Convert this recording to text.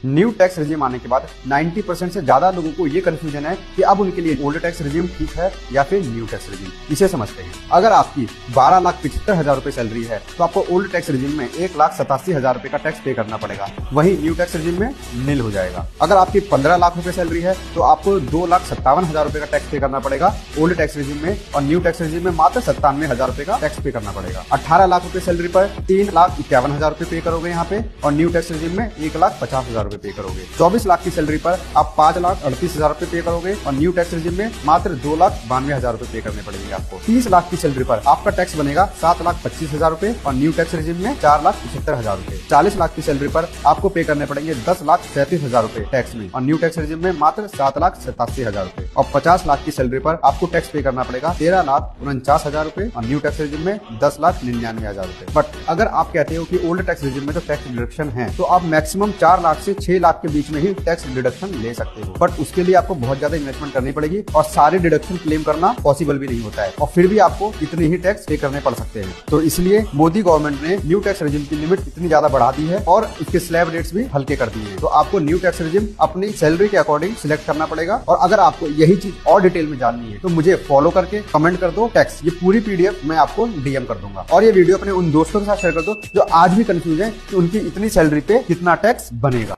New tax regime आने के बाद 90% से ज्यादा लोगों को ये कंफ्यूजन है कि अब उनके लिए ओल्ड टैक्स रिजीम ठीक है या फिर न्यू टैक्स रिजीम। इसे समझते हैं। अगर आपकी 12,75,000 रुपए सैलरी है तो आपको ओल्ड टैक्स रिजीम में 1,87,000 रुपए का टैक्स पे करना पड़ेगा, वहीं न्यू टैक्स रिजीम में नील हो जाएगा। अगर आपकी 15 लाख रुपए सैलरी है तो आपको 2,57,000 रुपए का टैक्स पे करना पड़ेगा ओल्ड टैक्स रिजीम में, और न्यू टैक्स रिजीम में मात्र 97,000 रुपए का टैक्स पे करना पड़ेगा। 18 लाख रुपए सैलरी पर 3,51,000 रुपए पे करोगे यहाँ पे, और न्यू टैक्स रिजीम में 1,50,000 रुपए पे करोगे। 24 लाख की सैलरी पर आप 5,38,000 रुपए पे करोगे, और न्यू टैक्स रिजीम में मात्र 2,92,000 रुपए पे करने पड़ेंगे आपको। 30 लाख की सैलरी पर आपका टैक्स बनेगा 7,25,000 रुपए, और न्यू टैक्स रिजीम में 4,75,000 रुपए। 40 लाख की सैलरी पर आपको पे करने पड़ेंगे 10,37,000 रुपए टैक्स में, और न्यू टैक्स रिजीम में मात्र 7,87,000 रुपए। और 50 लाख की सैलरी पर आपको टैक्स पे करना पड़ेगा 13,49,000 रुपए, और न्यू टैक्स रिजीम में 10,99,000 रुपए। बट अगर आप कहते हो कि ओल्ड टैक्स रिजीम में तो टैक्स डिडक्शन है, तो आप मैक्सिमम 4 लाख से 6 लाख के बीच में ही टैक्स डिडक्शन ले सकते हो। बट उसके लिए आपको बहुत ज्यादा इन्वेस्टमेंट करनी पड़ेगी, और सारे डिडक्शन क्लेम करना पॉसिबल भी नहीं होता है, और फिर भी आपको इतने ही टैक्स पे करने पड़ सकते हैं। तो इसलिए मोदी गवर्नमेंट ने न्यू टैक्स रिजीम की लिमिट इतनी ज्यादा बढ़ा दी है, और इसके स्लैब रेट्स भी हल्के कर दिए हैं। तो आपको न्यू टैक्स रिजीम अपनी सैलरी के अकॉर्डिंग सिलेक्ट करना पड़ेगा। और अगर आपको यही चीज और डिटेल में जाननी है तो मुझे फॉलो करके कमेंट कर दो टैक्स, ये पूरी PDF मैं आपको DM कर दूंगा। और ये वीडियो अपने उन दोस्तों के साथ शेयर कर दो जो आज भी कंफ्यूज है कि उनकी इतनी सैलरी पे कितना टैक्स बनेगा।